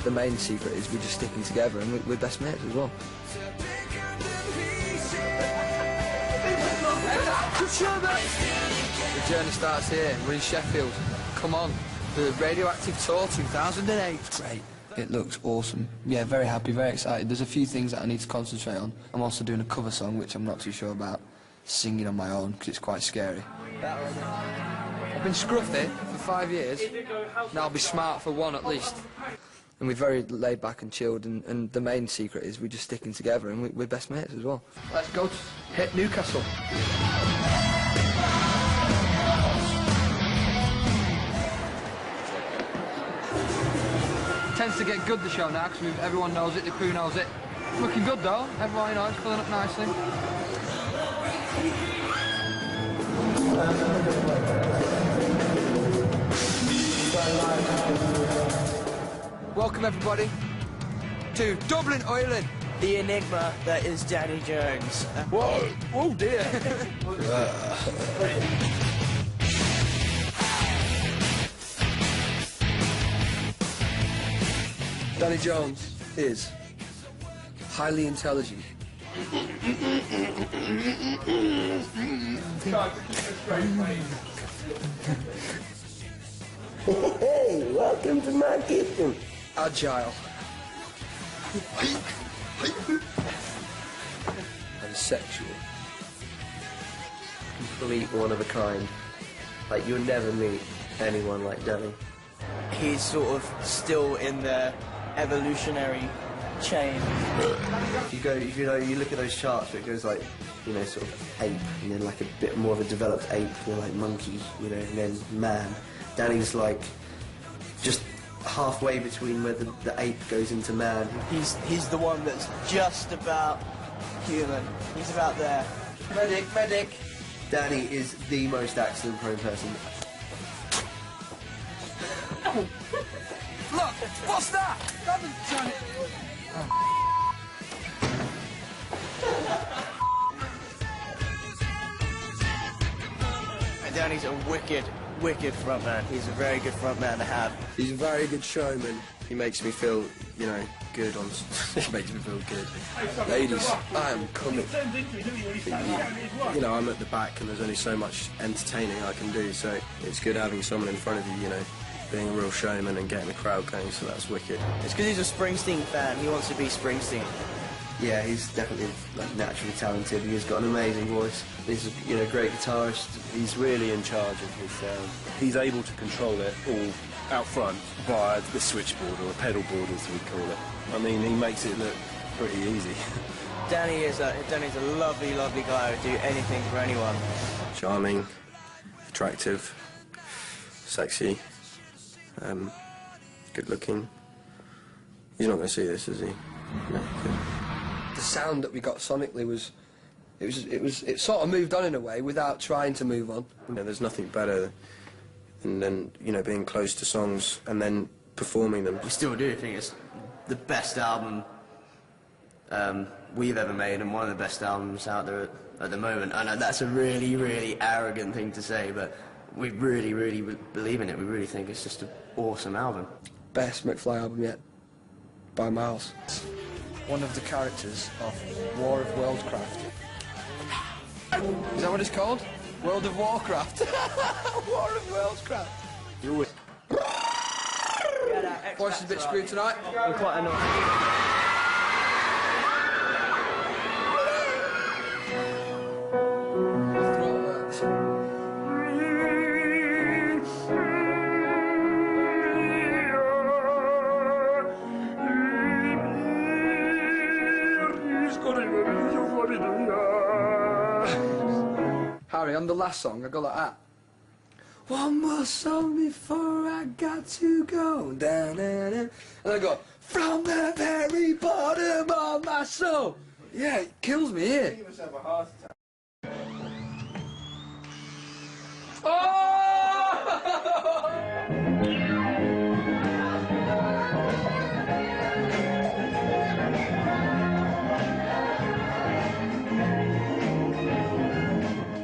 the main secret is we're just sticking together, and we're best mates as well. The journey starts here. We're in Sheffield. Come on. The Radioactive Tour 2008. Great. It looks awesome. Yeah, very happy, very excited. There's a few things that I need to concentrate on. I'm also doing a cover song, which I'm not too sure about singing on my own, because it's quite scary. I've been scruffy for 5 years. Now I'll be smart for 1 at least. And we're very laid back and chilled, and the main secret is we're just sticking together, and we're best mates as well. Let's go hit Newcastle. Tends to get good, the show now, because everyone knows it, the crew knows it. Looking good though, everyone, you know, it's filling up nicely. Welcome everybody to Dublin, Ireland. The enigma that is Danny Jones. Whoa, oh dear. Danny Jones is highly intelligent. Hey, welcome to my kitchen. Agile. And sexual. Complete one of a kind. Like, you'll never meet anyone like Danny. He's sort of still in the evolutionary chain. If you look at those charts where it goes like, you know, sort of ape, and then like a bit more of a developed ape, you know, like monkey, you know, and then man. Danny's like just halfway between where the ape goes into man. He's the one that's just about human. He's about there. Medic, medic. Danny is the most accident-prone person. Look, what's that? I've been trying to... And Danny's a wicked frontman. He's a very good frontman to have. He's a very good showman. He makes me feel, you know, good on... He makes me feel good. Ladies, I am coming. You know, I'm at the back and there's only so much entertaining I can do, so it's good having someone in front of you, you know, being a real showman and getting the crowd going, so that's wicked. It's because he's a Springsteen fan. He wants to be Springsteen. Yeah, he's definitely like naturally talented. He's got an amazing voice. He's a, you know, great guitarist. He's really in charge of his sound. He's able to control it all out front via the switchboard, or a pedal board as we call it. I mean, he makes it look pretty easy. Danny's a lovely guy who would do anything for anyone. Charming, attractive, sexy, good looking. He's not going to see this, is he? No, good. The sound that we got sonically it sort of moved on in a way without trying to move on. You know, there's nothing better than, you know, being close to songs and then performing them. We still do think it's the best album we've ever made, and one of the best albums out there at the moment. I know that's a really arrogant thing to say, but we really believe in it. We really think it's just an awesome album. Best McFly album yet, by miles. One of the characters of War of Worldcraft. Is that what it's called? World of Warcraft. War of Worldcraft. Do it. Voice is a bit screwed tonight. I'm quite annoyed. Harry, on the last song, I go like that. One more song before I got to go. Da, da, da. And I go, from the very bottom of my soul. Yeah, it kills me here. Give yourself a heart attack.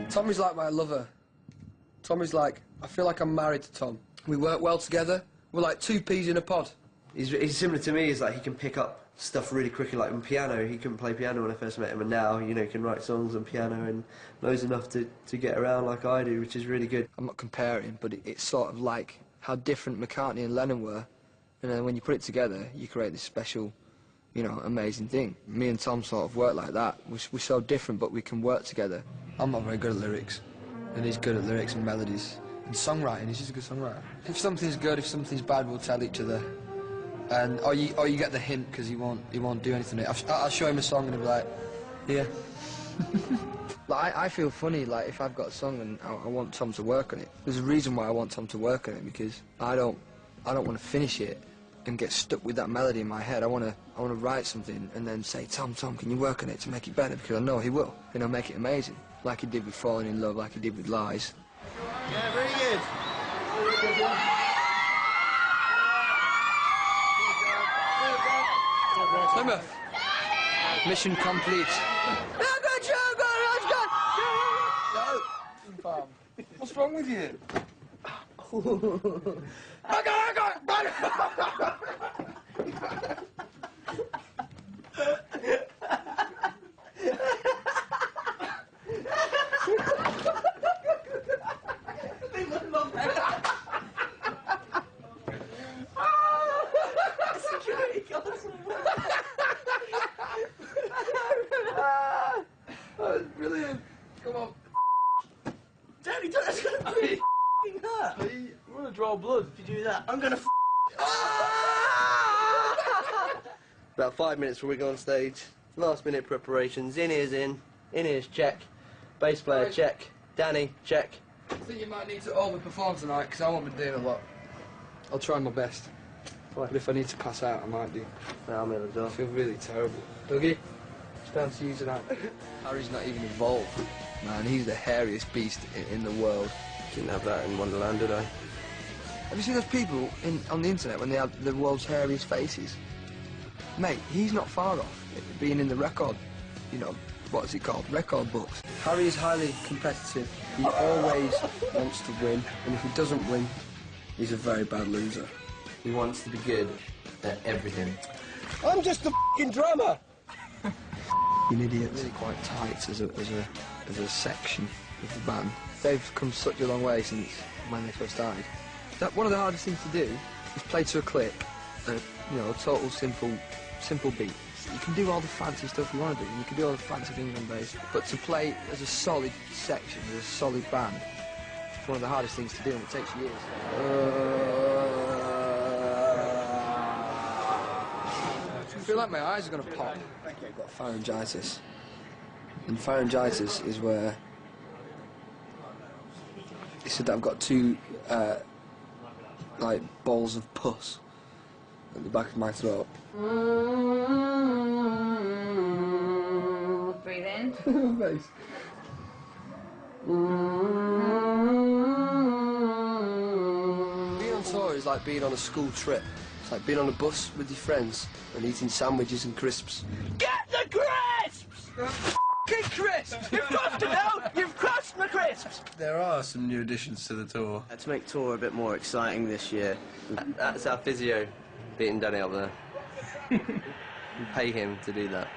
Tommy's like my lover. Tommy's like, I feel like I'm married to Tom. We work well together. We're like two peas in a pod. he's similar to me. Is like he can pick up stuff really quickly. Like on piano, he couldn't play piano when I first met him, and now you know he can write songs on piano and knows enough to get around like I do, which is really good. I'm not comparing, but it's sort of like how different McCartney and Lennon were, and then when you put it together, you create this special, you know, amazing thing. Me and Tom sort of work like that. We're so different, but we can work together. I'm not very good at lyrics, and he's good at lyrics and melodies. And songwriting, he's just a good songwriter. If something's good, if something's bad, we'll tell each other. And or you get the hint because he won't do anything. I'll show him a song and he'll be like, yeah. Like I feel funny like if I've got a song and I want Tom to work on it. There's a reason why I want Tom to work on it, because I don't want to finish it and get stuck with that melody in my head. I want to write something and then say, Tom, can you work on it to make it better? Because I know he will. And he'll make it amazing, like he did with Falling in Love, like he did with Lies. Yeah, very good. Plymouth. Mission complete. What's wrong with you? Oh, it's brilliant. Come on. Daddy, that's gonna be hurt. We're gonna draw blood if you do that. I'm gonna About 5 minutes before we go on stage. Last minute preparations. In-ears check. Bass player check. Danny check. I think you might need to overperform tonight because I won't be doing a lot. I'll try my best. But if I need to pass out, I might do. Yeah, I'm in as well. I feel really terrible. Dougie, it's down to you tonight. Harry's not even involved. Man, he's the hairiest beast in the world. Didn't have that in Wonderland, did I? Have you seen those people on the internet when they have the world's hairiest faces? Mate, he's not far off being in the record, you know, what's it called, record books. Harry is highly competitive. He always wants to win, and if he doesn't win, he's a very bad loser. He wants to be good at everything. I'm just a f***ing drummer! You idiots. Really quite tight as a section of the band. They've come such a long way since when they first started. One of the hardest things to do is play to a click, you know, a total simple beat. You can do all the fancy stuff you want to do, and you can do all the fancy things on bass, but to play as a solid section, as a solid band, it's one of the hardest things to do, and it takes years. I feel like my eyes are going to pop. I've got pharyngitis. And pharyngitis is where he said that I've got two, like, balls of pus at the back of my throat. Breathe in. Face. Being on tour is like being on a school trip. It's like being on a bus with your friends and eating sandwiches and crisps. get the crisps! F***ing crisps! You've crossed it out! You've crossed the crisps! There are some new additions to the tour. To make tour a bit more exciting this year, that's our physio beating Danny up there. We pay him to do that.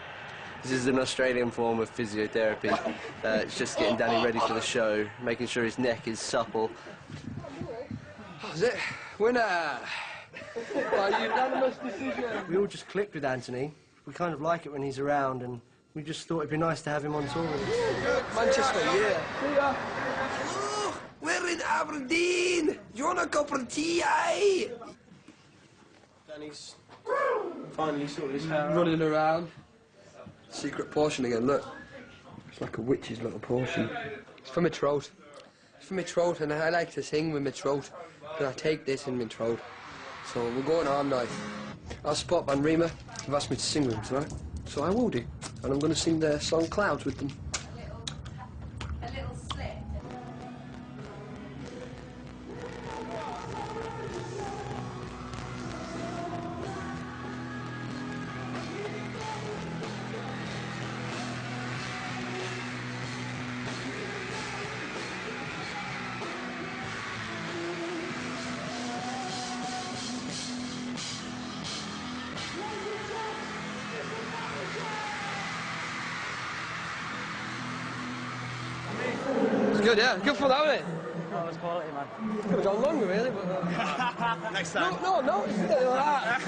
This is an Australian form of physiotherapy. It's just getting Danny ready for the show, making sure his neck is supple. That's it. Winner! By unanimous decision. We all just clicked with Anthony. We kind of like it when he's around, and we just thought it'd be nice to have him on tour with us. Manchester, yeah. See ya. Oh, we're in Aberdeen. Do you want a cup of tea, eh? Danny's finally sorted his hair out. Running around. Secret portion again, look. It's like a witch's little portion. It's for my throat. It's for my throat, and I like to sing with my throat. But I take this in my throat. So we're going on now. Our support band Rima have asked me to sing with them tonight. So I will do. And I'm going to sing their song Clouds with them. A little slip. It's good, yeah. Good fun, hasn't it? That was quality, man. Could have gone longer, really, but... Next time. No, it's like that.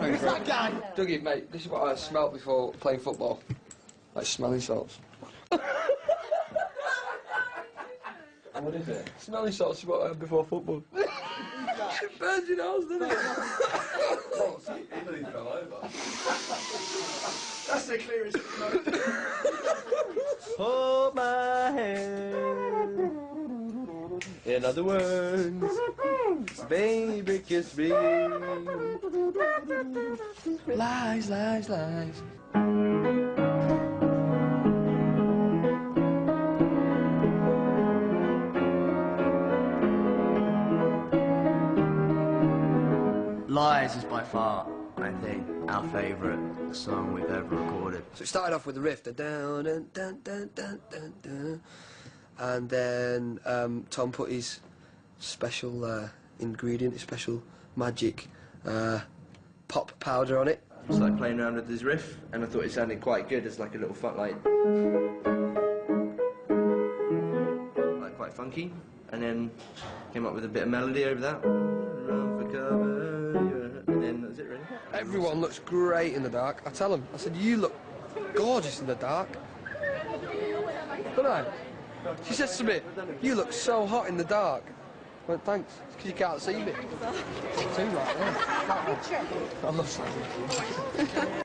Who's that guy? Dougie, mate, this is what I smelt before playing football. Like smelling salts. What is it? Smelling salts is what I had before football. It burns your nose, doesn't it? Oh, see, he nearly fell over. That's the clearest smoke. Hold my hand. In other words, baby, kiss me. Lies, lies, lies. Lies is by far, I think, our favourite song we've ever recorded. So it started off with the riff, the dun dun dun dun dun dun dun, and then Tom put his special ingredient, his special magic pop powder on it. I was like playing around with this riff, and I thought it sounded quite good as like a little fun, like quite funky, and then came up with a bit of melody over that. Run for cover, and then that's it really. Everyone looks great in the dark. I tell him, I said, you look gorgeous in the dark. Don't I? She says to me, you look so hot in the dark. I went, thanks, because you can't see me. Too right there. I love sandwiches.